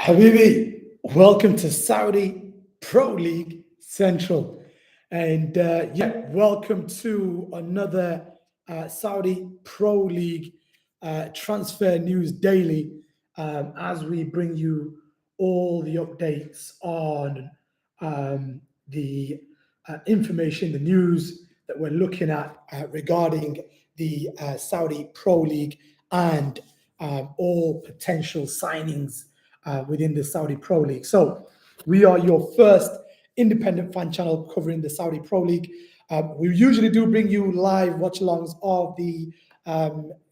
Habibi, welcome to Saudi Pro League Central. And welcome to another Saudi Pro League transfer news daily as we bring you all the updates on the information, the news that we're looking at regarding the Saudi Pro League and all potential signings within the Saudi Pro League. So we are your first independent fan channel covering the Saudi Pro League. We usually do bring you live watch-alongs of the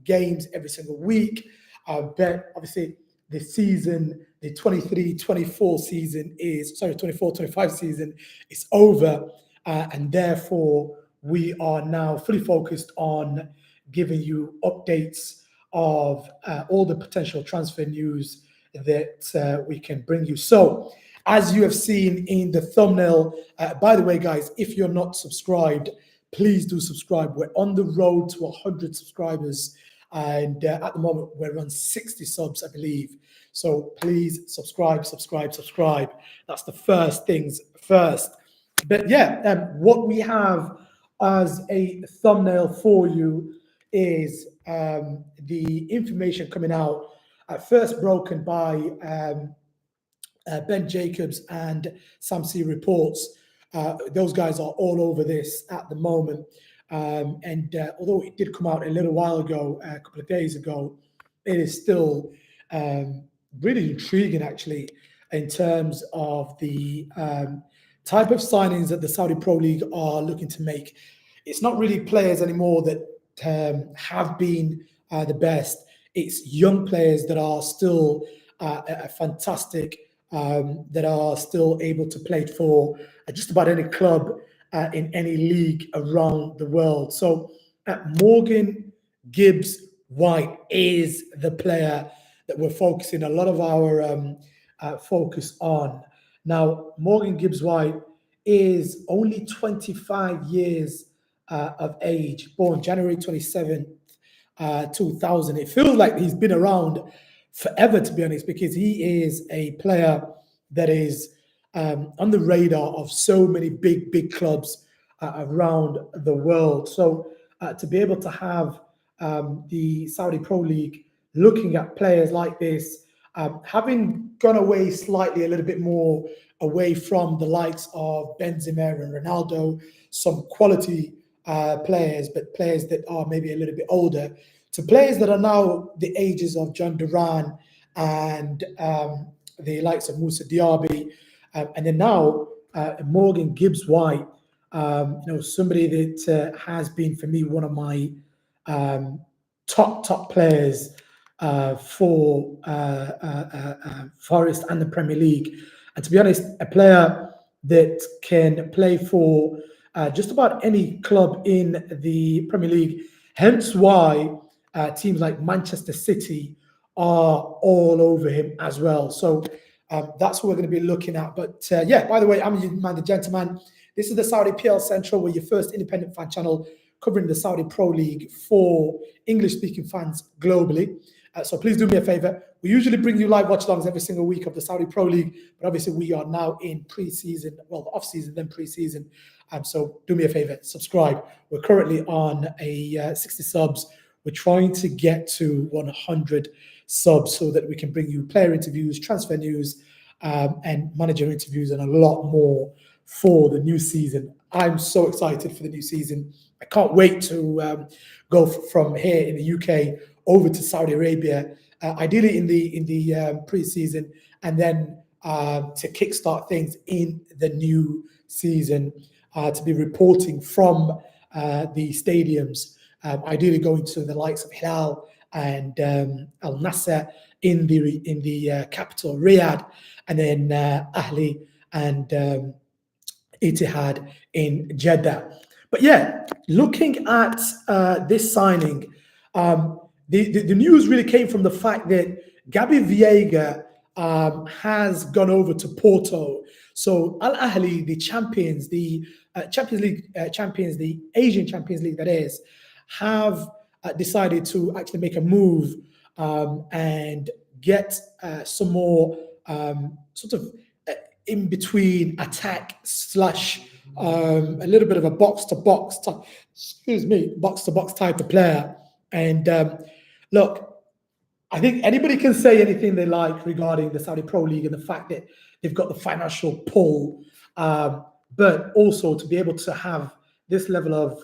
games every single week. But obviously the season, the 23-24 season is, 24-25 season is over. And therefore we are now fully focused on giving you updates of all the potential transfer news that we can bring you. So as you have seen in the thumbnail, by the way, guys, if you're not subscribed, please do subscribe. We're on the road to 100 subscribers. And at the moment, we're on 60 subs, I believe. So please subscribe. That's the first things first. But what we have as a thumbnail for you is the information coming out, first broken by Ben Jacobs and Sam C Reports. Those guys are all over this at the moment. And although it did come out a little while ago, a couple of days ago, it is still really intriguing, actually, in terms of the type of signings that the Saudi Pro League are looking to make. It's not really players anymore that have been the best. It's young players that are still fantastic, that are still able to play for just about any club in any league around the world. So Morgan Gibbs-White is the player that we're focusing a lot of our focus on. Now, Morgan Gibbs-White is only 25 years of age, born January 27th, 2000. It feels like he's been around forever, to be honest, because he is a player that is on the radar of so many big clubs around the world. So to be able to have the Saudi Pro League looking at players like this, having gone away slightly a little bit more away from the likes of Benzema and Ronaldo, some quality players, but players that are maybe a little bit older, to players that are now the ages of John Duran and the likes of Moussa Diaby, and then now Morgan Gibbs-White, somebody that has been, for me, one of my top players for Forest and the Premier League. And to be honest, a player that can play for just about any club in the Premier League, hence why teams like Manchester City are all over him as well. So that's what we're going to be looking at. But by the way, I'm your man, the gentleman. This is the Saudi PL Central. We're your first independent fan channel covering the Saudi Pro League for English-speaking fans globally. So please do me a favor. We usually bring you live watch-alongs every single week of the Saudi Pro League, but obviously we are now in pre-season, well, off-season, then pre-season. So do me a favor, subscribe. We're currently on a 60 subs. We're trying to get to 100 subs so that we can bring you player interviews, transfer news, and manager interviews, and a lot more for the new season. I'm so excited for the new season. I can't wait to go from here in the UK over to Saudi Arabia, ideally in the pre-season, and then to kickstart things in the new season, to be reporting from the stadiums, ideally going to the likes of Hilal and Al Nasser in the capital Riyadh, and then Ahli and Ittihad in Jeddah. But looking at this signing, the news really came from the fact that Gabby Veiga has gone over to Porto. So Al Ahli, the champions, the Champions League champions, the Asian Champions League that is, have decided to actually make a move and get some more sort of in between attack slash a little bit of a box to box type, box to box type of player. And look, I think anybody can say anything they like regarding the Saudi Pro League and the fact that they've got the financial pull, but also to be able to have this level of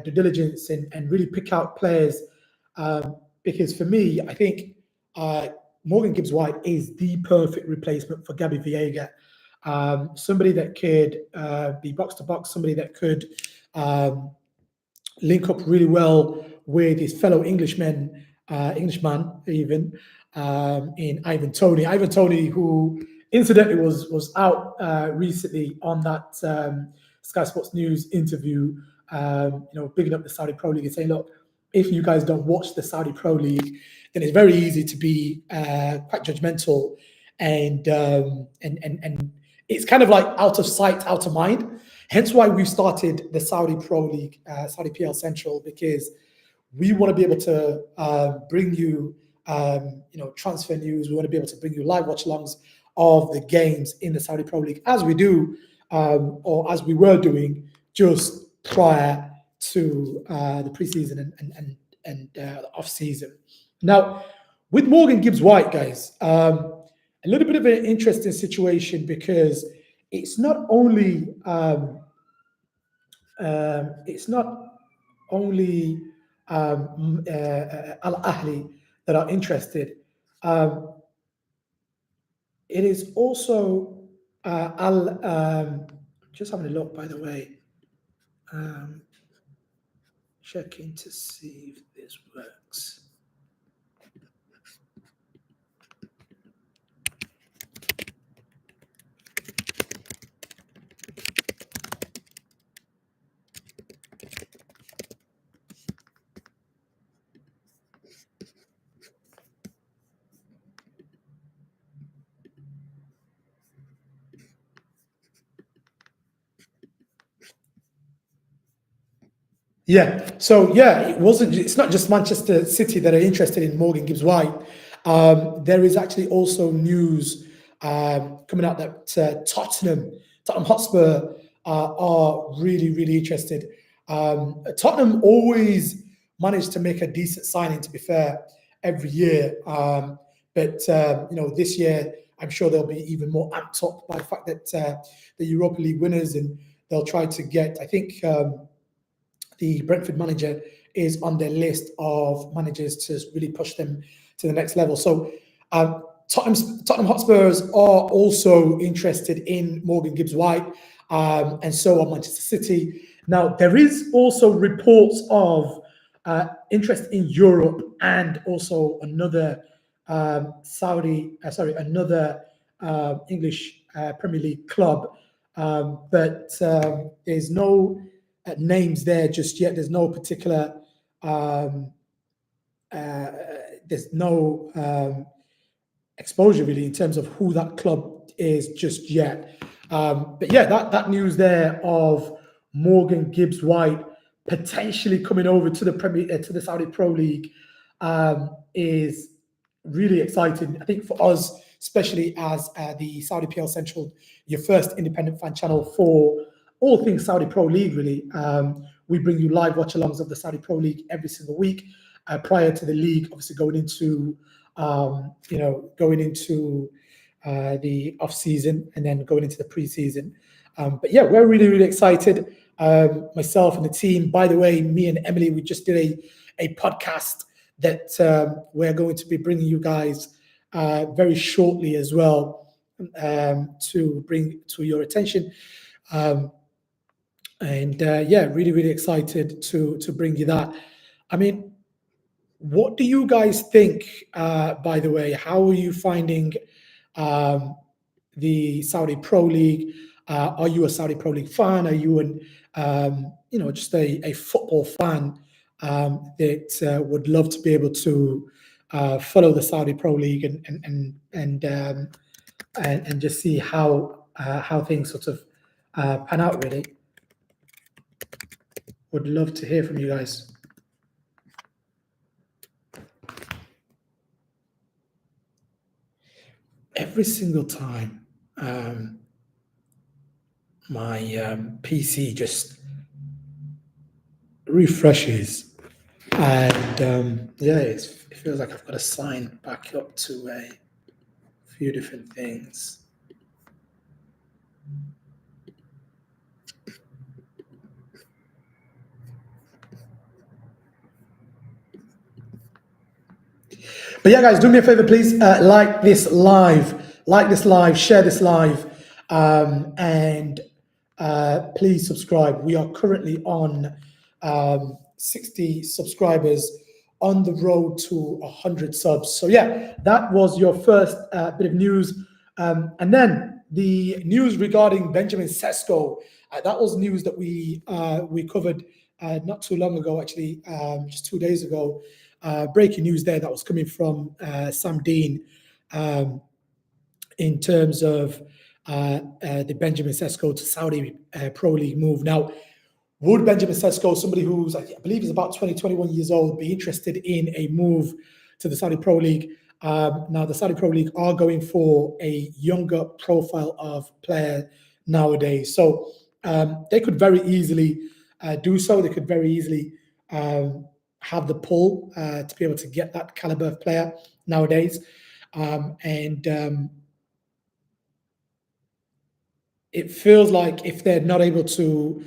due diligence and really pick out players. Because for me, I think Morgan Gibbs-White is the perfect replacement for Gabby Villegas. Somebody that could be box to box, somebody that could link up really well with his fellow Englishman even, in Ivan Toney. Ivan Toney, who incidentally was out recently on that Sky Sports News interview, bigging up the Saudi Pro League and saying, look, if you guys don't watch the Saudi Pro League, then it's very easy to be quite judgmental, and it's kind of like out of sight, out of mind. Hence why we started the Saudi Pro League, Saudi PL Central, because we want to be able to bring you, transfer news. We want to be able to bring you live watch-alongs of the games in the Saudi Pro League, as we do, or as we were doing just prior to the preseason and off-season. Now, with Morgan Gibbs-White, guys, a little bit of an interesting situation, because it's not only Al Ahli that are interested. It is also just having a look, by the way, checking to see if this works. Yeah. So yeah, it's not just Manchester City that are interested in Morgan Gibbs-White. There is actually also news coming out that Tottenham Hotspur are really, really interested. Tottenham always manage to make a decent signing, to be fair, every year. But this year, I'm sure they'll be even more amped up by the fact that the Europa League winners, and they'll try to get, I think, the Brentford manager is on their list of managers to really push them to the next level. So Tottenham Hotspurs are also interested in Morgan Gibbs-White, and so are Manchester City. Now, there is also reports of interest in Europe, and also another English Premier League club, but there's no names there just yet. There's no particular there's no exposure really in terms of who that club is just yet. But yeah, that news there of Morgan Gibbs-White potentially coming over to the Saudi Pro League is really exciting. I think for us, especially as the Saudi PL Central, your first independent fan channel for all things Saudi Pro League, really. We bring you live watch-alongs of the Saudi Pro League every single week, prior to the league, obviously going into the off season, and then going into the preseason. But yeah, we're really, really excited. Myself and the team. By the way, me and Emily, we just did a podcast that we're going to be bringing you guys very shortly as well, to bring to your attention. Really, really excited to bring you that. I mean, what do you guys think, by the way? How are you finding the Saudi Pro League? Are you a Saudi Pro League fan? Are you just a football fan that would love to be able to follow the Saudi Pro League and just see how things sort of pan out, really? Would love to hear from you guys. every single time my PC just refreshes, and yeah, it feels like I've got to sign back up to a few different things. But yeah, guys, do me a favor, please. Like this live, share this live, and please subscribe. We are currently on 60 subscribers, on the road to 100 subs. So yeah, that was your first bit of news. And then the news regarding Benjamin Sesko. That was news that we covered not too long ago, actually, just 2 days ago. Breaking news there that was coming from Sam Dean in terms of the Benjamin Sesko to Saudi Pro League move. Now, would Benjamin Sesko, somebody who's, I believe is about 20, 21 years old, be interested in a move to the Saudi Pro League? Now, the Saudi Pro League are going for a younger profile of player nowadays. So they could very easily do so. They could very easily have the pull to be able to get that caliber of player nowadays. It feels like if they're not able to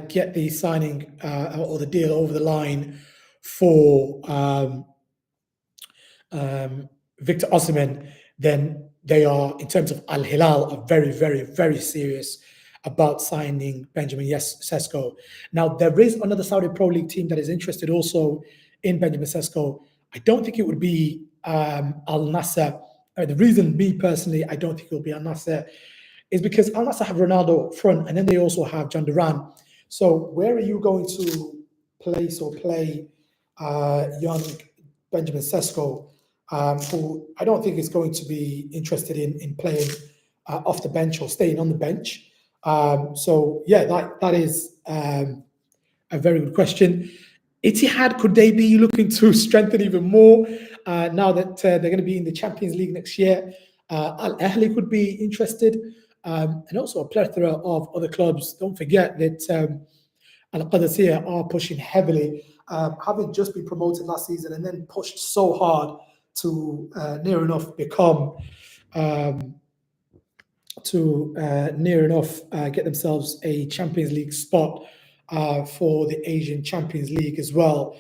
get the signing or the deal over the line for Victor Osimhen, then they are, in terms of Al Hilal, are very, very, very serious about signing Benjamin Sesko. Now, there is another Saudi Pro League team that is interested also in Benjamin Sesko. I don't think it would be Al Nassr. The reason, me personally, I don't think it will be Al Nassr is because Al Nassr have Ronaldo up front, and then they also have John Duran. So where are you going to place or play young Benjamin Sesko, who I don't think is going to be interested in playing off the bench or staying on the bench? So yeah, that is a very good question. Etihad, could they be looking to strengthen even more now that they're going to be in the Champions League next year? Al Ahli could be interested, and also a plethora of other clubs. Don't forget that Al Qadasiyah are pushing heavily, having just been promoted last season and then pushed so hard to near enough become get themselves a Champions League spot for the Asian Champions League as well.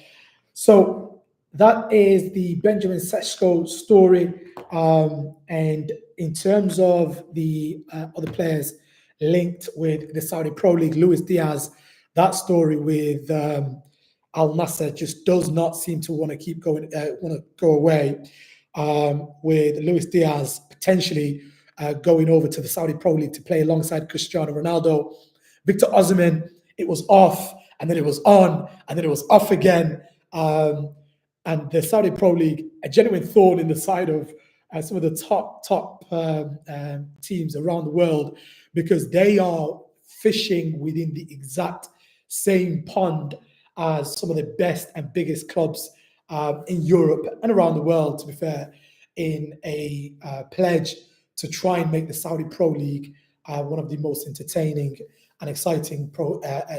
So that is the Benjamin Sesko story. And in terms of the other players linked with the Saudi Pro League, Luis Diaz, that story with Al Nassr just does not seem to want to keep going, want to go away. With Luis Diaz potentially going over to the Saudi Pro League to play alongside Cristiano Ronaldo. Victor Osimhen, it was off, and then it was on, and then it was off again. And the Saudi Pro League, a genuine thorn in the side of some of the top teams around the world, because they are fishing within the exact same pond as some of the best and biggest clubs in Europe and around the world, to be fair, in a pledge to try and make the Saudi Pro League one of the most entertaining and exciting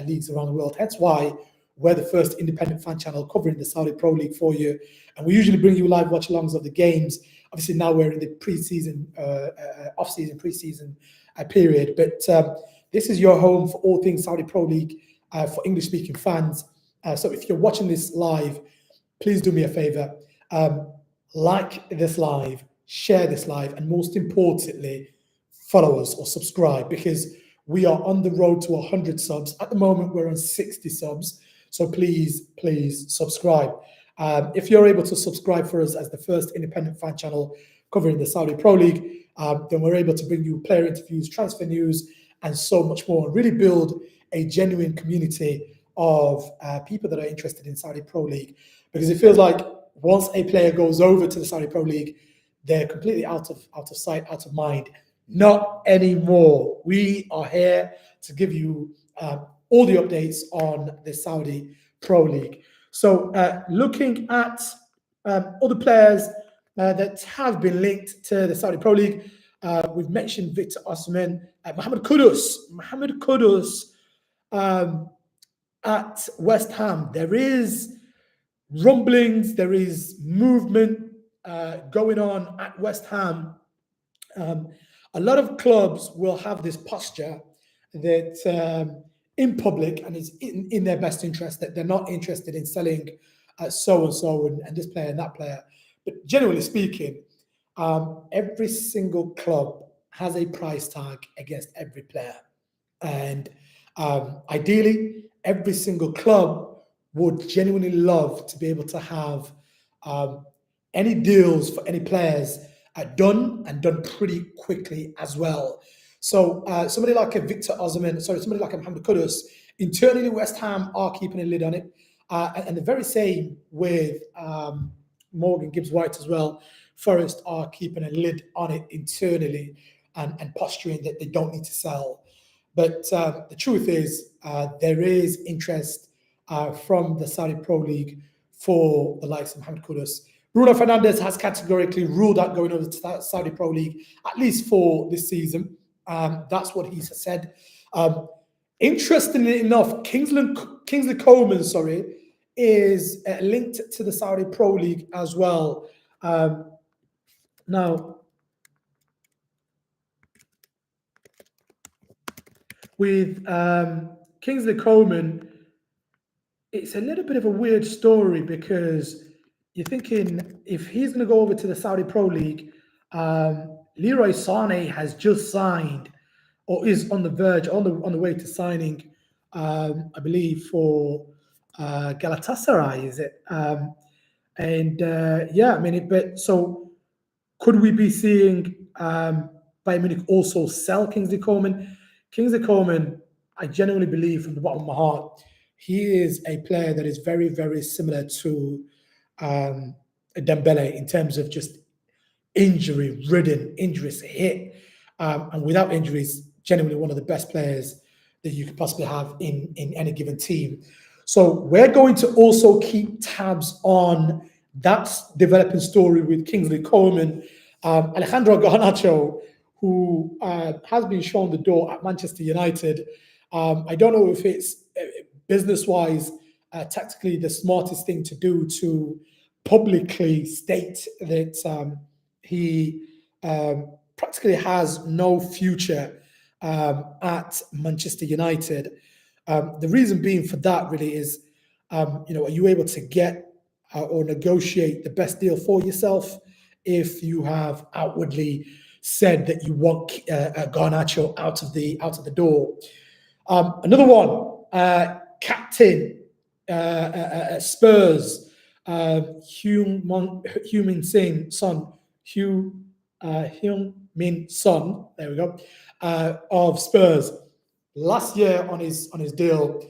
leagues around the world. Hence why we're the first independent fan channel covering the Saudi Pro League for you. And we usually bring you live watch-alongs of the games. Obviously, now we're in the pre-season, off-season, pre-season period. But this is your home for all things Saudi Pro League for English-speaking fans. So if you're watching this live, please do me a favor. Like this live, share this live, and most importantly, follow us or subscribe, because we are on the road to 100 subs. At the moment, we're on 60 subs. So please, please subscribe. If you're able to subscribe for us as the first independent fan channel covering the Saudi Pro League, then we're able to bring you player interviews, transfer news, and so much more, and really build a genuine community of people that are interested in Saudi Pro League. Because it feels like once a player goes over to the Saudi Pro League, they're completely out of sight, out of mind. Not anymore. We are here to give you all the updates on the Saudi Pro League. So looking at other players that have been linked to the Saudi Pro League. We've mentioned Victor Osimhen, Mohamed Kudus at West Ham. There is rumblings, there is movement going on at West Ham. A lot of clubs will have this posture that in public, and it's in their best interest, that they're not interested in selling so and so and this player and that player. But generally speaking, every single club has a price tag against every player. And ideally, every single club would genuinely love to be able to have any deals for any players done pretty quickly as well. So somebody like a Victor Osimhen, somebody like a Mohamed Kudus, internally West Ham are keeping a lid on it. And the very same with Morgan Gibbs-White as well. Forest are keeping a lid on it internally and posturing that they don't need to sell. But the truth is, there is interest from the Saudi Pro League for the likes of Mohamed Kudus. Bruno Fernandes has categorically ruled out going over to the Saudi Pro League, at least for this season. That's what he said. Interestingly enough, Kingsley Coman, is linked to the Saudi Pro League as well. Now, with Kingsley Coman, it's a little bit of a weird story because you're thinking if he's going to go over to the Saudi Pro League, Leroy Sané has just signed or is on the verge, on the way to signing, I believe, for Galatasaray, is it? Yeah, I mean, so could we be seeing Bayern Munich also sell Kingsley Coman? Kingsley Coman, I genuinely believe from the bottom of my heart, he is a player that is very, very similar to Dembele in terms of just injury-ridden, injuries hit, and without injuries, genuinely one of the best players that you could possibly have in any given team. So we're going to also keep tabs on that developing story with Kingsley Coman. Alejandro Garnacho, who has been shown the door at Manchester United. I don't know if it's business-wise, tactically the smartest thing to do to publicly state that he practically has no future at Manchester United. The reason being for that really is, are you able to get or negotiate the best deal for yourself if you have outwardly said that you want Garnacho out of the door? Another one, captain Spurs, Heung-min Son, there we go, of Spurs last year on his deal,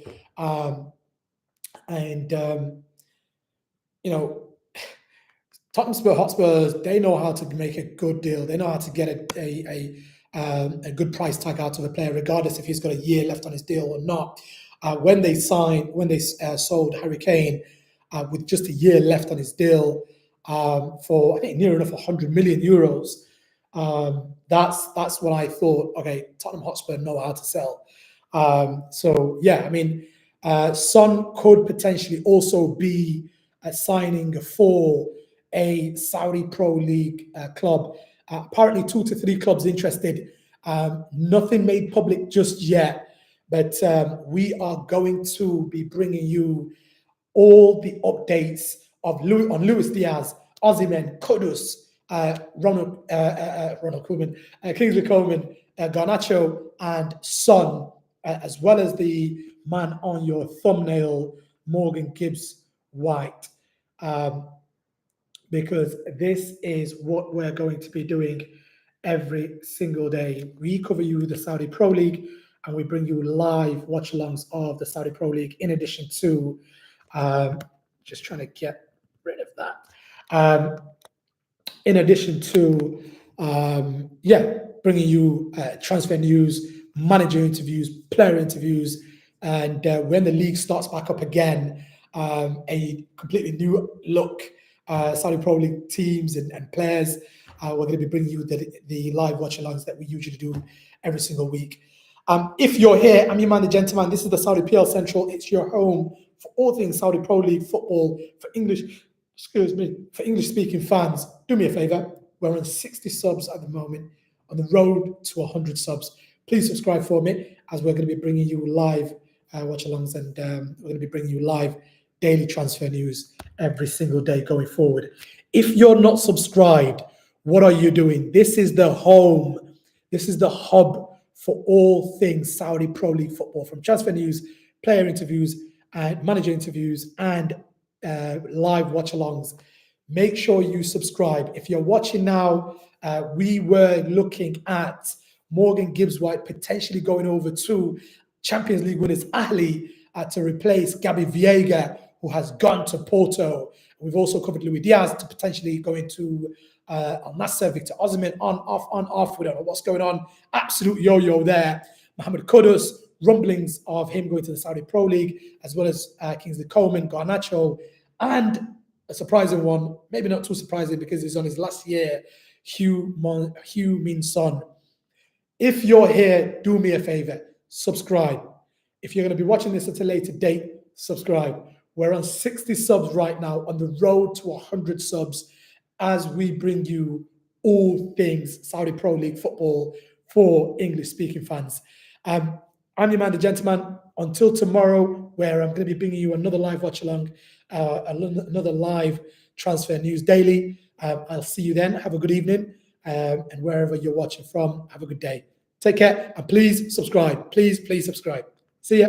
Tottenham Hotspurs, they know how to make a good deal. They know how to get a good price tag out of a player, regardless if he's got a year left on his deal or not. When they sold Harry Kane with just a year left on his deal for, I think, near enough 100 million euros, that's when I thought, okay, Tottenham Hotspur know how to sell. So yeah, I mean, Son could potentially also be signing for a Saudi Pro League club. Apparently 2 to 3 clubs interested. Nothing made public just yet, but we are going to be bringing you all the updates on Luis Diaz, Osimhen, Kudus, Ronald Koeman, Kingsley Coman, Garnacho, and Son, as well as the man on your thumbnail, Morgan Gibbs-White. Because this is what we're going to be doing every single day. We cover you the Saudi Pro League, and we bring you live watch-alongs of the Saudi Pro League, in addition to, just trying to get rid of that, in addition to, bringing you transfer news, manager interviews, player interviews, and when the league starts back up again, a completely new look Saudi Pro League teams and players. We're going to be bringing you the live watch-alongs that we usually do every single week. If you're here, I'm your man, the gentleman. This is the Saudi PL Central. It's your home for all things Saudi Pro League football for English-speaking fans. Do me a favor. We're on 60 subs at the moment, on the road to 100 subs. Please subscribe for me, as we're going to be bringing you live watch-alongs, and we're going to be bringing you live daily transfer news every single day going forward. If you're not subscribed, what are you doing? This is the home. This is the hub for all things Saudi Pro League football, from transfer news, player interviews, and manager interviews, and live watch-alongs. Make sure you subscribe. If you're watching now, we were looking at Morgan Gibbs-White potentially going over to Champions League winners Ahli to replace Gabby Viega, who has gone to Porto. We've also covered Luis Diaz to potentially go into Al Nassr, Victor Osimhen, on, off. We don't know what's going on. Absolute yo-yo there. Mohamed Kudus, rumblings of him going to the Saudi Pro League, as well as Kingsley Coleman, Garnacho, and a surprising one, maybe not too surprising because he's on his last year, Heung-min Son. If you're here, do me a favor, subscribe. If you're going to be watching this at a later date, subscribe. We're on 60 subs right now, on the road to 100 subs, as we bring you all things Saudi Pro League football for English-speaking fans. I'm your man, the gentleman. Until tomorrow, where I'm going to be bringing you another live watch-along, another live transfer news daily. I'll see you then. Have a good evening. And wherever you're watching from, have a good day. Take care, and please subscribe. Please subscribe. See ya.